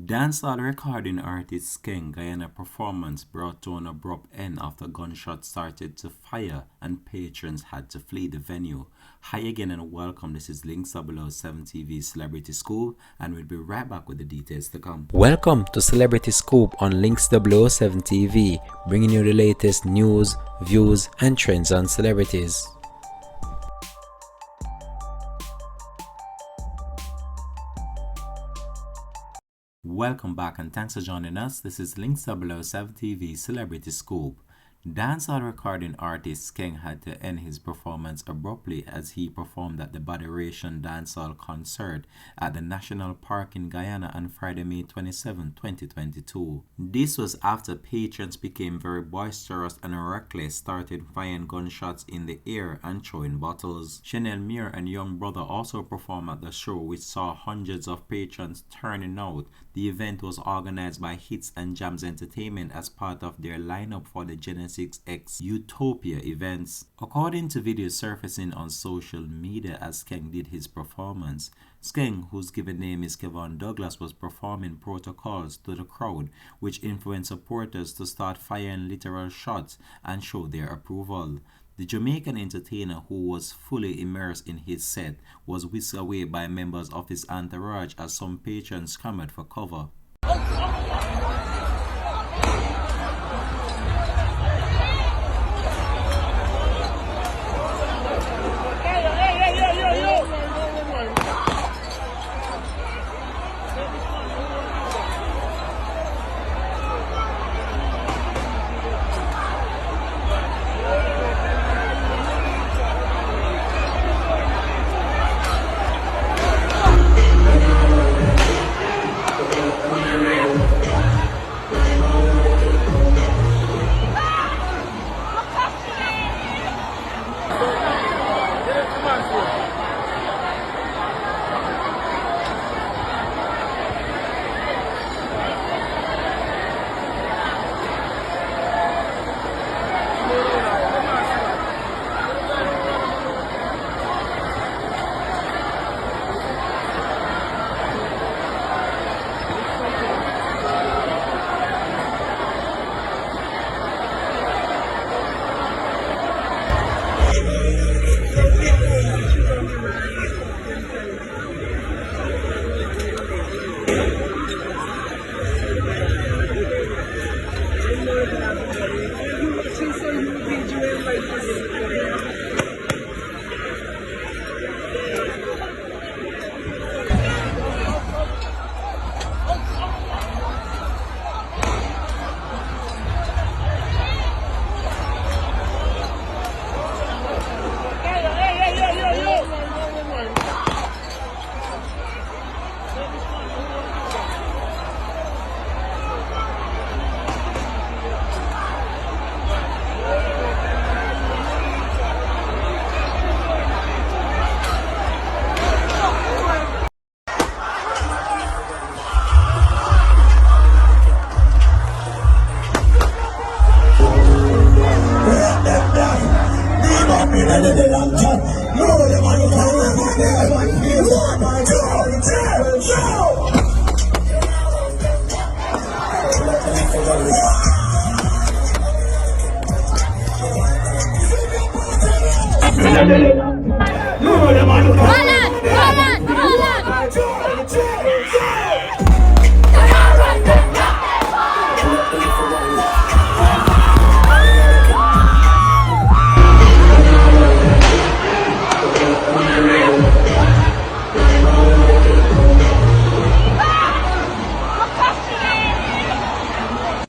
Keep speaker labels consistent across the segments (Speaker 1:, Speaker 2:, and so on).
Speaker 1: Dancehall recording artist Skeng Guyana performance brought to an abrupt end after gunshots started to fire and patrons had to flee the venue. Hi again and welcome. This is Links 007 TV Celebrity Scoop, and we'll be right back with the details to come.
Speaker 2: Welcome to Celebrity Scoop on Links 007 TV, bringing you the latest news, views, and trends on celebrities.
Speaker 1: Welcome back and thanks for joining us. This is Links 007 TV Celebrity Scoop. Dancehall recording artist Skeng had to end his performance abruptly as he performed at the Boderation Dancehall concert at the National Park in Guyana on Friday, May 27, 2022. This was after patrons became very boisterous and reckless, started firing gunshots in the air and throwing bottles. Chanel Muir and Young Brother also performed at the show, which saw hundreds of patrons turning out. The event was organized by Hits and Jams Entertainment as part of their lineup for the Genesis X Utopia events. According to videos surfacing on social media as Skeng did his performance, Skeng, whose given name is Kevon Douglas, was performing protocols to the crowd, which influenced supporters to start firing literal shots and show their approval. The Jamaican entertainer, who was fully immersed in his set, was whisked away by members of his entourage as some patrons clamored for cover.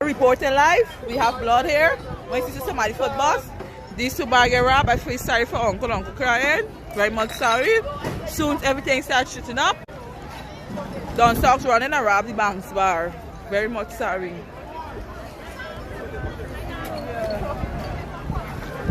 Speaker 3: Reporting live, we have blood here. When you see somebody foot boss, these two bag get robbed. I feel sorry for uncle crying. Very much sorry. Soon everything starts shooting up. Don Stocks running and rob the bank's bar. Very much sorry.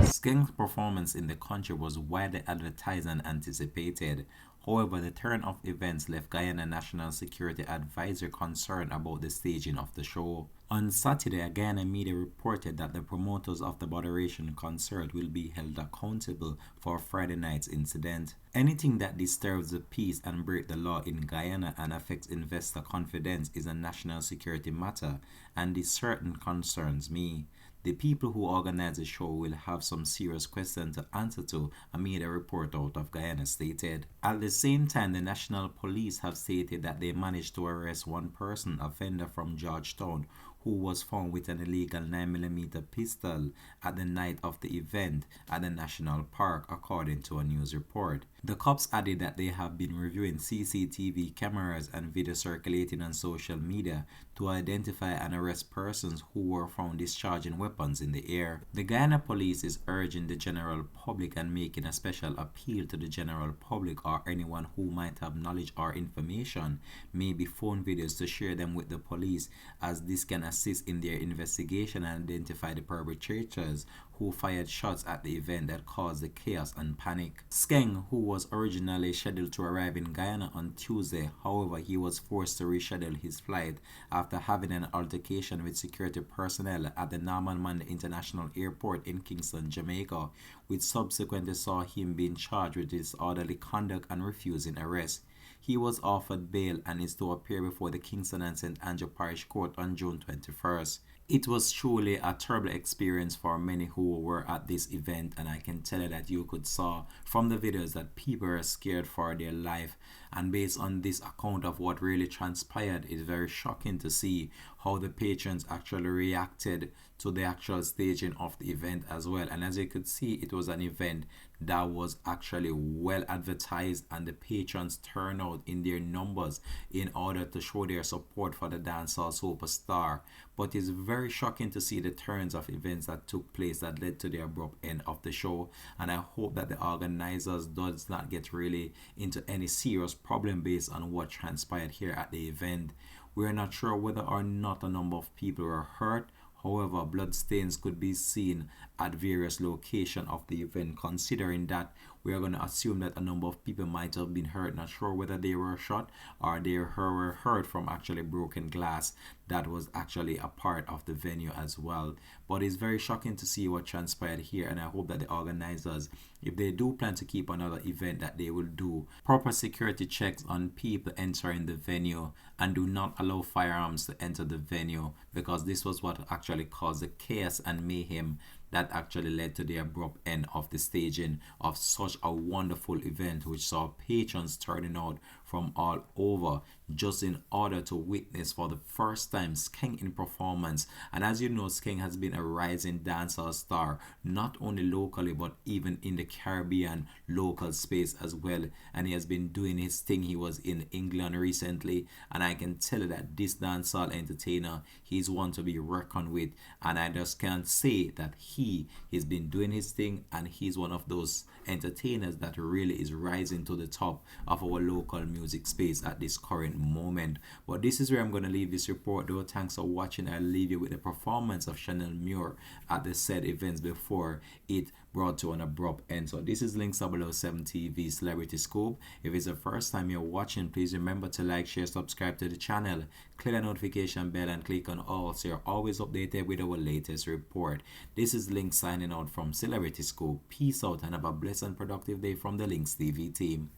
Speaker 1: Skeng's performance in the country was widely advertised and anticipated. However, the turn of events left Guyana National Security Advisor concerned about the staging of the show. On Saturday, a Guyana media reported that the promoters of the Botheration concert will be held accountable for Friday night's incident. Anything that disturbs the peace and breaks the law in Guyana and affects investor confidence is a national security matter, and this certainly concerns me. The people who organize the show will have some serious questions to answer to, a media report out of Guyana stated. At the same time, the National Police have stated that they managed to arrest one person, a vendor from Georgetown, who was found with an illegal 9mm pistol at the night of the event at the National Park, according to a news report. The cops added that they have been reviewing CCTV cameras and video circulating on social media to identify and arrest persons who were found discharging weapons in the air. The Guyana police is urging the general public and making a special appeal to the general public or anyone who might have knowledge or information, maybe phone videos, to share them with the police, as this can assist in their investigation and identify the perpetrators who fired shots at the event that caused the chaos and panic. Skeng, who was originally scheduled to arrive in Guyana on Tuesday, however, he was forced to reschedule his flight after having an altercation with security personnel at the Norman Mandela International Airport in Kingston, Jamaica, which subsequently saw him being charged with disorderly conduct and refusing arrest. He was offered bail and is to appear before the Kingston and St. Andrew Parish Court on June 21st. It was truly a terrible experience for many who were at this event, and I can tell you that you could saw from the videos that people are scared for their life. And based on this account of what really transpired, it's very shocking to see how the patrons actually reacted to the actual staging of the event as well. And as you could see, it was an event that was actually well advertised, and the patrons turned out in their numbers in order to show their support for the dancehall superstar. But it's very shocking to see the turns of events that took place that led to the abrupt end of the show, and I hope that the organizers does not get really into any serious problem based on what transpired here at the event. We are not sure whether or not a number of people were hurt. However, bloodstains could be seen at various locations of the event. Considering that, we are going to assume that a number of people might have been hurt. Not sure whether they were shot or they were hurt from actually broken glass that was actually a part of the venue as well. But it's very shocking to see what transpired here, and I hope that the organizers, if they do plan to keep another event, that they will do proper security checks on people entering the venue and do not allow firearms to enter the venue, because this was what actually caused the chaos and mayhem that actually led to the abrupt end of the staging of such a wonderful event, which saw patrons turning out from all over just in order to witness for the first time Skeng in performance. And as you know, Skeng has been a rising dancehall star, not only locally but even in the Caribbean local space as well, and he has been doing his thing. He was in England recently, and I can tell you that this dancehall entertainer, he's one to be reckoned with, and I just can't say that he's been doing his thing, and he's one of those entertainers that really is rising to the top of our local music space at this current moment. But this is where I'm going to leave this report though. Thanks for watching. I'll leave you with the performance of Chanel Muir at the said events before it brought to an abrupt end. So this is Link 007 TV Celebrity Scoop. If it's the first time you're watching, please remember to like, share, subscribe to the channel, click the notification bell and click on all so you're always updated with our latest report. This is Link signing out from Celebrity Scoop. Peace out and have a blessed and productive day from the Links TV team.